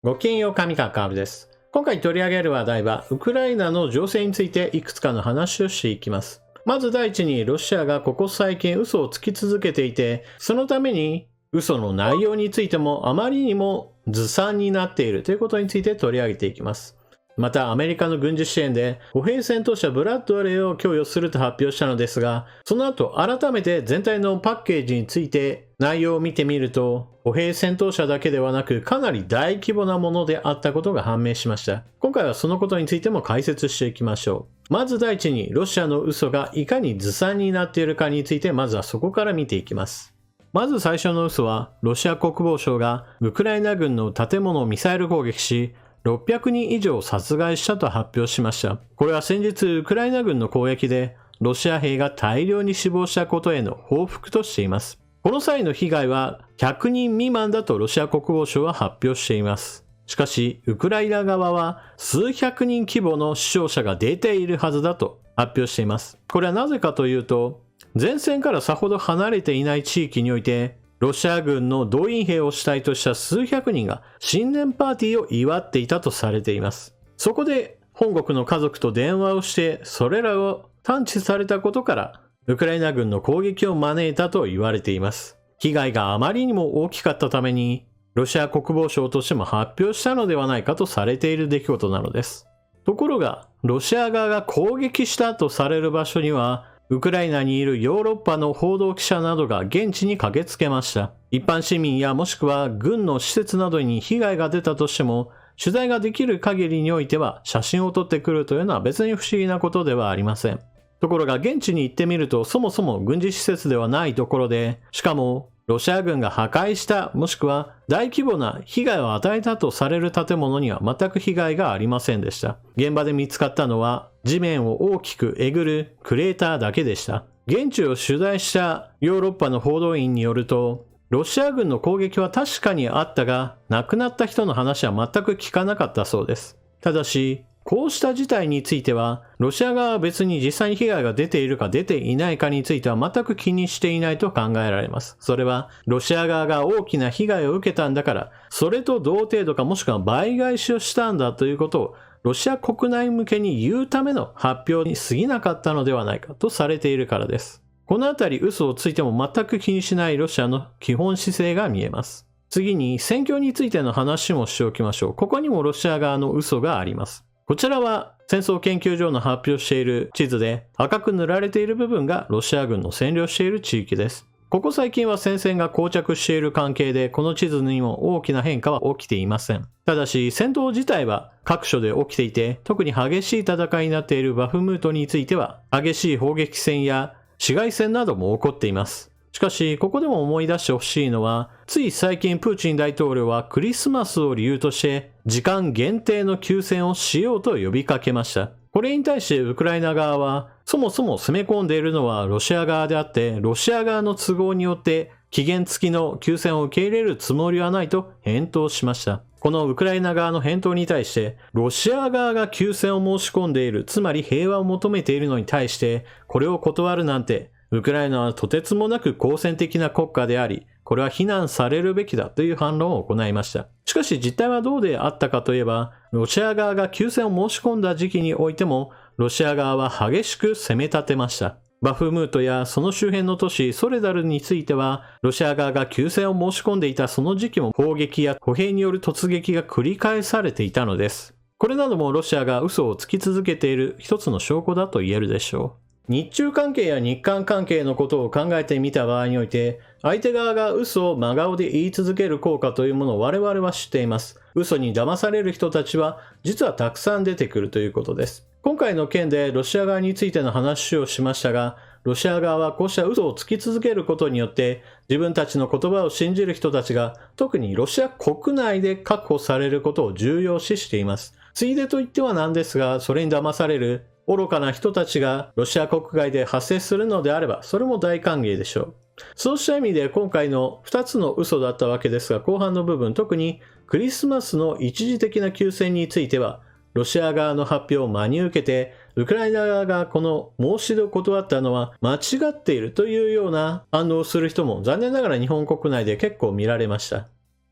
ごきげんよう、上川かおるです。今回取り上げる話題は、ウクライナの情勢についていくつかの話をしていきます。まず第一に、ロシアがここ最近嘘をつき続けていて、そのために嘘の内容についてもあまりにもずさんになっているということについて取り上げていきます。またアメリカの軍事支援で歩兵戦闘車ブラッドレーを供与すると発表したのですが、その後改めて全体のパッケージについて内容を見てみると、歩兵戦闘車だけではなくかなり大規模なものであったことが判明しました。今回はそのことについても解説していきましょう。まず第一に、ロシアの嘘がいかにずさんになっているかについて、まずはそこから見ていきます。まず最初の嘘は、ロシア国防省がウクライナ軍の建物をミサイル攻撃し、600人以上殺害したと発表しました。これは先日ウクライナ軍の攻撃でロシア兵が大量に死亡したことへの報復としています。この際の被害は100人未満だとロシア国防省は発表しています。しかしウクライナ側は数百人規模の死傷者が出ているはずだと発表しています。これはなぜかというと、前線からさほど離れていない地域においてロシア軍の動員兵を主体とした数百人が新年パーティーを祝っていたとされています。そこで本国の家族と電話をしてそれらを探知されたことからウクライナ軍の攻撃を招いたと言われています。被害があまりにも大きかったためにロシア国防省としても発表したのではないかとされている出来事なのです。ところがロシア側が攻撃したとされる場所にはウクライナにいるヨーロッパの報道記者などが現地に駆けつけました。一般市民やもしくは軍の施設などに被害が出たとしても、取材ができる限りにおいては写真を撮ってくるというのは別に不思議なことではありません。ところが現地に行ってみると、そもそも軍事施設ではないところで、しかもロシア軍が破壊したもしくは大規模な被害を与えたとされる建物には全く被害がありませんでした。現場で見つかったのは地面を大きくえぐるクレーターだけでした。現地を取材したヨーロッパの報道員によると、ロシア軍の攻撃は確かにあったが、亡くなった人の話は全く聞かなかったそうです。ただし、こうした事態については、ロシア側は別に実際に被害が出ているか出ていないかについては全く気にしていないと考えられます。それは、ロシア側が大きな被害を受けたんだから、それと同程度かもしくは倍返しをしたんだということを、ロシア国内向けに言うための発表に過ぎなかったのではないかとされているからです。このあたり嘘をついても全く気にしないロシアの基本姿勢が見えます。次に戦況についての話もしておきましょう。ここにもロシア側の嘘があります。こちらは戦争研究所の発表している地図で赤く塗られている部分がロシア軍の占領している地域です。ここ最近は戦線が膠着している関係でこの地図にも大きな変化は起きていません。ただし戦闘自体は各所で起きていて、特に激しい戦いになっているバフムートについては激しい砲撃戦や市街戦なども起こっています。しかし、ここでも思い出してほしいのは、つい最近プーチン大統領はクリスマスを理由として時間限定の休戦をしようと呼びかけました。これに対してウクライナ側は、そもそも攻め込んでいるのはロシア側であって、ロシア側の都合によって期限付きの休戦を受け入れるつもりはないと返答しました。このウクライナ側の返答に対して、ロシア側が休戦を申し込んでいる、つまり平和を求めているのに対して、これを断るなんて、ウクライナはとてつもなく好戦的な国家であり、これは非難されるべきだという反論を行いました。しかし実態はどうであったかといえば、ロシア側が休戦を申し込んだ時期においても、ロシア側は激しく攻め立てました。バフムートやその周辺の都市ソレダルについては、ロシア側が休戦を申し込んでいたその時期も砲撃や歩兵による突撃が繰り返されていたのです。これなどもロシアが嘘をつき続けている一つの証拠だと言えるでしょう。日中関係や日韓関係のことを考えてみた場合において、相手側が嘘を真顔で言い続ける効果というものを我々は知っています。嘘に騙される人たちは実はたくさん出てくるということです。今回の件でロシア側についての話をしましたが、ロシア側はこうした嘘をつき続けることによって自分たちの言葉を信じる人たちが特にロシア国内で確保されることを重要視しています。ついでと言ってはなんですが、それに騙される愚かな人たちがロシア国外で発生するのであれば、それも大歓迎でしょう。そうした意味で今回の2つの嘘だったわけですが、後半の部分、特にクリスマスの一時的な休戦については、ロシア側の発表を真に受けて、ウクライナ側がこの申し出を断ったのは間違っているというような反応をする人も残念ながら日本国内で結構見られました。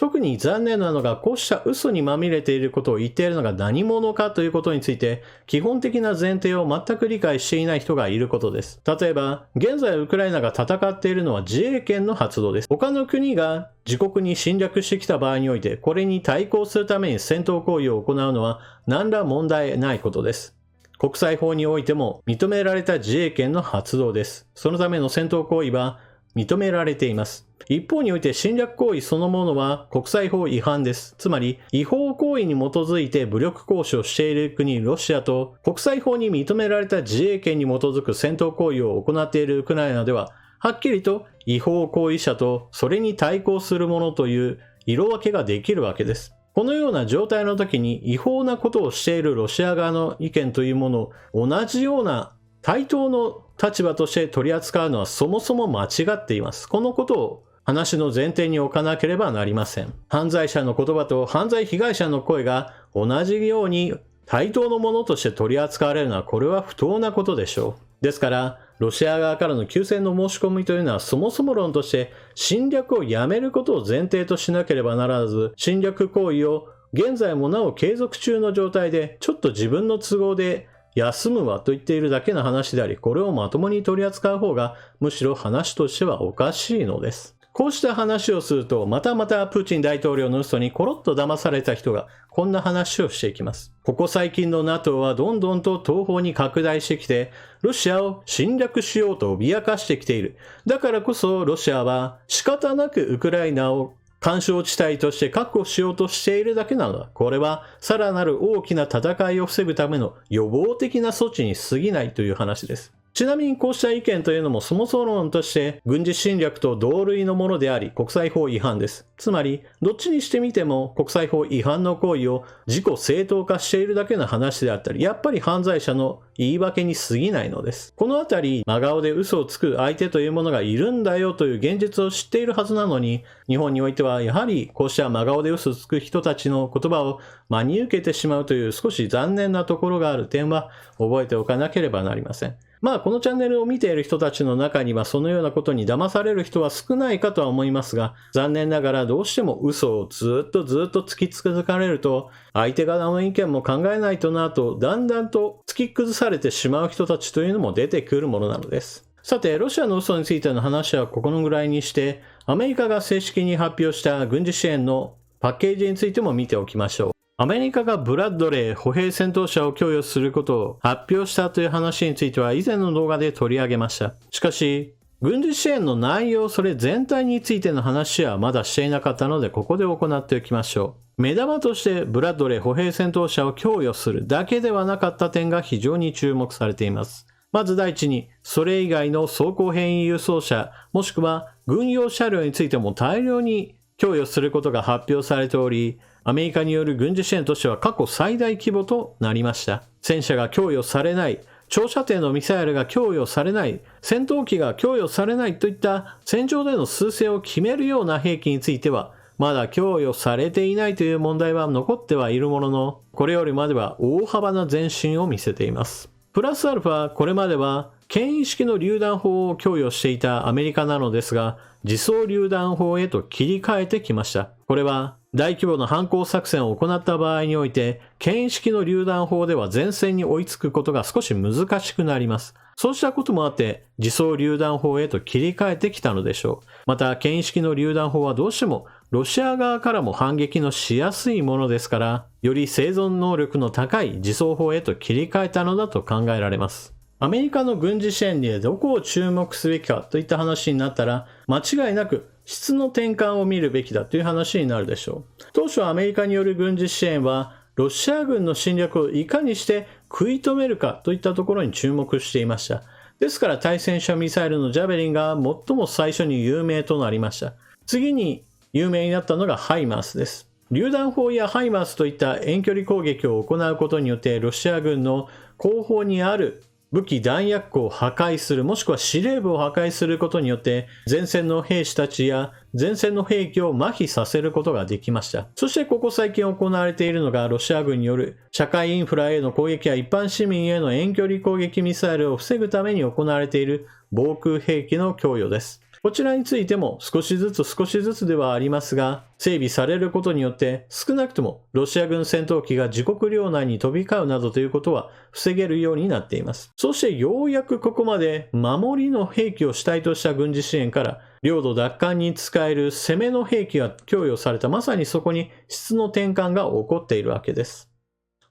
特に残念なのが、こうした嘘にまみれていることを言っているのが何者かということについて、基本的な前提を全く理解していない人がいることです。例えば、現在ウクライナが戦っているのは自衛権の発動です。他の国が自国に侵略してきた場合において、これに対抗するために戦闘行為を行うのは何ら問題ないことです。国際法においても認められた自衛権の発動です。そのための戦闘行為は認められています。一方において侵略行為そのものは国際法違反です。つまり違法行為に基づいて武力行使をしている国ロシアと国際法に認められた自衛権に基づく戦闘行為を行っているウクライナでははっきりと違法行為者とそれに対抗する者という色分けができるわけです。このような状態の時に違法なことをしているロシア側の意見というものを同じような対等の立場として取り扱うのはそもそも間違っています。このことを話の前提に置かなければなりません。犯罪者の言葉と犯罪被害者の声が同じように対等のものとして取り扱われるのはこれは不当なことでしょう。ですから、ロシア側からの休戦の申し込みというのはそもそも論として侵略をやめることを前提としなければならず、侵略行為を現在もなお継続中の状態でちょっと自分の都合で休むわと言っているだけの話であり、これをまともに取り扱う方がむしろ話としてはおかしいのです。こうした話をすると、またプーチン大統領の嘘にコロッと騙された人がこんな話をしていきます。ここ最近の NATO はどんどんと東方に拡大してきて、ロシアを侵略しようと脅かしてきている。だからこそロシアは仕方なくウクライナを緩衝地帯として確保しようとしているだけなのだ。これはさらなる大きな戦いを防ぐための予防的な措置に過ぎないという話です。ちなみにこうした意見というのもそもそも論として軍事侵略と同類のものであり国際法違反です。つまりどっちにしてみても国際法違反の行為を自己正当化しているだけの話であったり、やっぱり犯罪者の言い訳に過ぎないのです。このあたり真顔で嘘をつく相手というものがいるんだよという現実を知っているはずなのに、日本においてはやはりこうした真顔で嘘をつく人たちの言葉を真に受けてしまうという少し残念なところがある点は覚えておかなければなりません。このチャンネルを見ている人たちの中にはそのようなことに騙される人は少ないかとは思いますが、残念ながらどうしても嘘をずっと突き続かれると、相手側の意見も考えないとなと、だんだんと突き崩されてしまう人たちというのも出てくるものなのです。さて、ロシアの嘘についての話はこのぐらいにして、アメリカが正式に発表した軍事支援のパッケージについても見ておきましょう。アメリカがブラッドレー歩兵戦闘車を供与することを発表したという話については以前の動画で取り上げました。しかし、軍事支援の内容、それ全体についての話はまだしていなかったので、ここで行っておきましょう。目玉としてブラッドレー歩兵戦闘車を供与するだけではなかった点が非常に注目されています。まず第一に、それ以外の装甲変異輸送車、もしくは軍用車両についても大量に供与することが発表されており、アメリカによる軍事支援としては過去最大規模となりました。戦車が供与されない、長射程のミサイルが供与されない、戦闘機が供与されないといった戦場での趨勢を決めるような兵器については、まだ供与されていないという問題は残ってはいるものの、これよりまでは大幅な前進を見せています。プラスアルファ、これまでは牽引式の榴弾砲を供与していたアメリカなのですが、自走榴弾砲へと切り替えてきました。これは大規模な反攻作戦を行った場合において、牽引式の榴弾砲では前線に追いつくことが少し難しくなります。そうしたこともあって、自走榴弾砲へと切り替えてきたのでしょう。また、牽引式の榴弾砲はどうしてもロシア側からも反撃のしやすいものですから、より生存能力の高い自走砲へと切り替えたのだと考えられます。アメリカの軍事支援でどこを注目すべきかといった話になったら、間違いなく質の転換を見るべきだという話になるでしょう。当初アメリカによる軍事支援は、ロシア軍の侵略をいかにして食い止めるかといったところに注目していました。ですから対戦車ミサイルのジャベリンが最も最初に有名となりました。次に有名になったのがハイマースです。榴弾砲やハイマースといった遠距離攻撃を行うことによってロシア軍の後方にある武器弾薬庫を破壊する、もしくは司令部を破壊することによって前線の兵士たちや前線の兵器を麻痺させることができました。そしてここ最近行われているのがロシア軍による社会インフラへの攻撃や一般市民への遠距離攻撃ミサイルを防ぐために行われている防空兵器の供与です。こちらについても少しずつではありますが、整備されることによって少なくともロシア軍戦闘機が自国領内に飛び交うなどということは防げるようになっています。そしてようやくここまで守りの兵器を主体とした軍事支援から領土奪還に使える攻めの兵器が供与された、まさにそこに質の転換が起こっているわけです。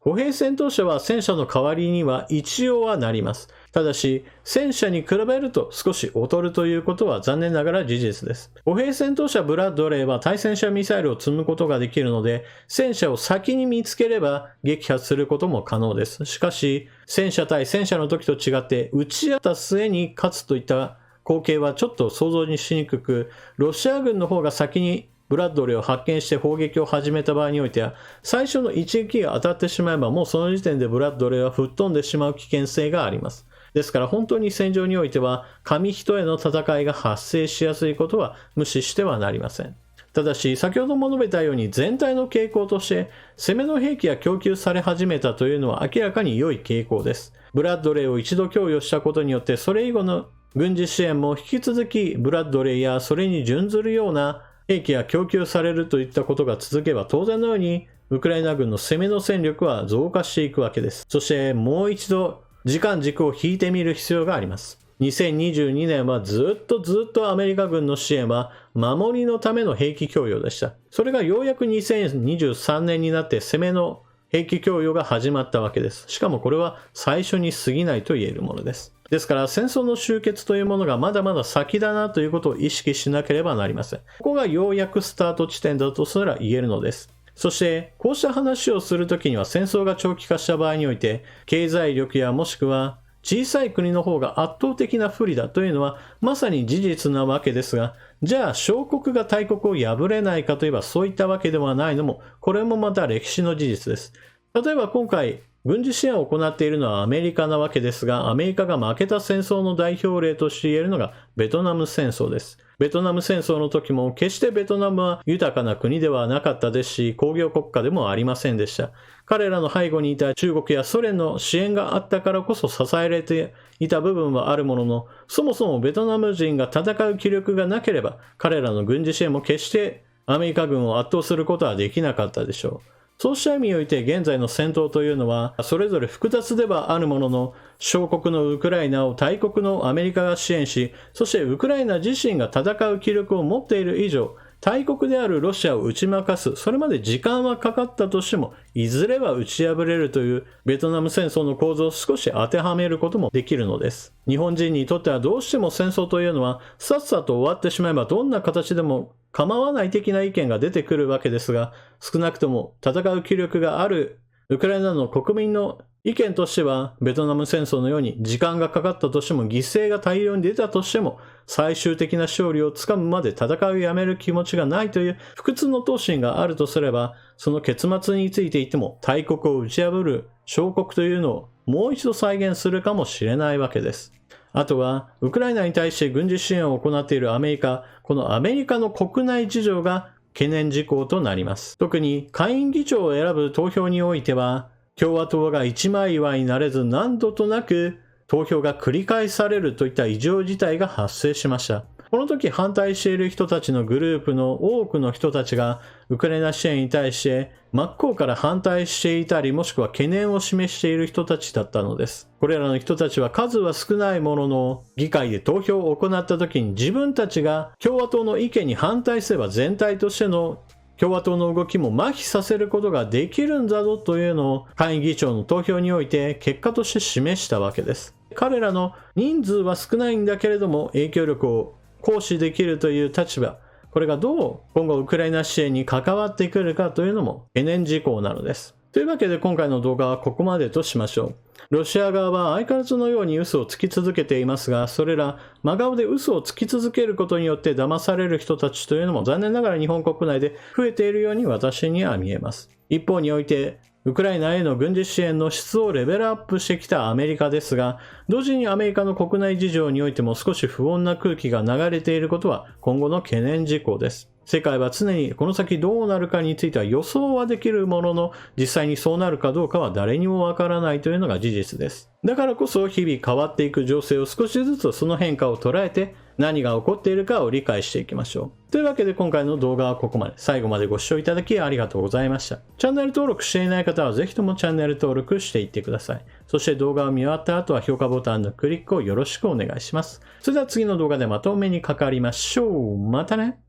歩兵戦闘車は戦車の代わりには一応はなります。ただし、戦車に比べると少し劣るということは残念ながら事実です。歩兵戦闘車ブラッドレーは対戦車ミサイルを積むことができるので、戦車を先に見つければ撃破することも可能です。しかし、戦車対戦車の時と違って撃ち合った末に勝つといった光景はちょっと想像にしにくく、ロシア軍の方が先にブラッドレーを発見して砲撃を始めた場合においては、最初の一撃が当たってしまえばもうその時点でブラッドレーは吹っ飛んでしまう危険性があります。ですから本当に戦場においては紙一重の戦いが発生しやすいことは無視してはなりません。ただし先ほども述べたように全体の傾向として攻めの兵器が供給され始めたというのは明らかに良い傾向です。ブラッドレーを一度供与したことによってそれ以後の軍事支援も引き続きブラッドレーやそれに準ずるような兵器が供給されるといったことが続けば当然のようにウクライナ軍の攻めの戦力は増加していくわけです。そしてもう一度時間軸を引いてみる必要があります。2022年はずっとアメリカ軍の支援は守りのための兵器供与でした。それがようやく2023年になって攻めの兵器供与が始まったわけです。しかもこれは最初に過ぎないと言えるものです。ですから戦争の終結というものがまだまだ先だなということを意識しなければなりません。ここがようやくスタート地点だとすら言えるのです。そしてこうした話をするときには戦争が長期化した場合において経済力やもしくは小さい国の方が圧倒的な不利だというのはまさに事実なわけですが、じゃあ小国が大国を破れないかといえばそういったわけではないのも、これもまた歴史の事実です。例えば今回軍事支援を行っているのはアメリカなわけですが、アメリカが負けた戦争の代表例として言えるのがベトナム戦争です。ベトナム戦争の時も決してベトナムは豊かな国ではなかったですし、工業国家でもありませんでした。彼らの背後にいた中国やソ連の支援があったからこそ支えられていた部分はあるものの、そもそもベトナム人が戦う気力がなければ、彼らの軍事支援も決してアメリカ軍を圧倒することはできなかったでしょう。そうした意味において現在の戦闘というのはそれぞれ複雑ではあるものの、小国のウクライナを大国のアメリカが支援し、そしてウクライナ自身が戦う気力を持っている以上、大国であるロシアを打ち負かす、それまで時間はかかったとしてもいずれは打ち破れるというベトナム戦争の構造を少し当てはめることもできるのです。日本人にとってはどうしても戦争というのはさっさと終わってしまえばどんな形でも構わない的な意見が出てくるわけですが、少なくとも戦う気力があるウクライナの国民の意見としては、ベトナム戦争のように時間がかかったとしても犠牲が大量に出たとしても最終的な勝利をつかむまで戦いをやめる気持ちがないという不屈の闘心があるとすれば、その結末についていっても大国を打ち破る小国というのをもう一度再現するかもしれないわけです。あとはウクライナに対して軍事支援を行っているアメリカ、このアメリカの国内事情が懸念事項となります。特に下院議長を選ぶ投票においては、共和党が一枚岩になれず何度となく投票が繰り返されるといった異常事態が発生しました。この時反対している人たちのグループの多くの人たちがウクライナ支援に対して真っ向から反対していたり、もしくは懸念を示している人たちだったのです。これらの人たちは数は少ないものの、議会で投票を行った時に自分たちが共和党の意見に反対すれば全体としての共和党の動きも麻痺させることができるんだぞというのを下院議長の投票において結果として示したわけです。彼らの人数は少ないんだけれども影響力を行使できるという立場、これがどう今後ウクライナ支援に関わってくるかというのも懸念事項なのです。というわけで今回の動画はここまでとしましょう。ロシア側は相変わらずのように嘘をつき続けていますが、それら真顔で嘘をつき続けることによって騙される人たちというのも残念ながら日本国内で増えているように私には見えます。一方においてウクライナへの軍事支援の質をレベルアップしてきたアメリカですが、同時にアメリカの国内事情においても少し不穏な空気が流れていることは今後の懸念事項です。世界は常にこの先どうなるかについては予想はできるものの、実際にそうなるかどうかは誰にもわからないというのが事実です。だからこそ日々変わっていく情勢を少しずつその変化を捉えて何が起こっているかを理解していきましょう。というわけで今回の動画はここまで。最後までご視聴いただきありがとうございました。チャンネル登録していない方はぜひともチャンネル登録していってください。そして動画を見終わった後は評価ボタンのクリックをよろしくお願いします。それでは次の動画でまたお目にかかりましょう。またね。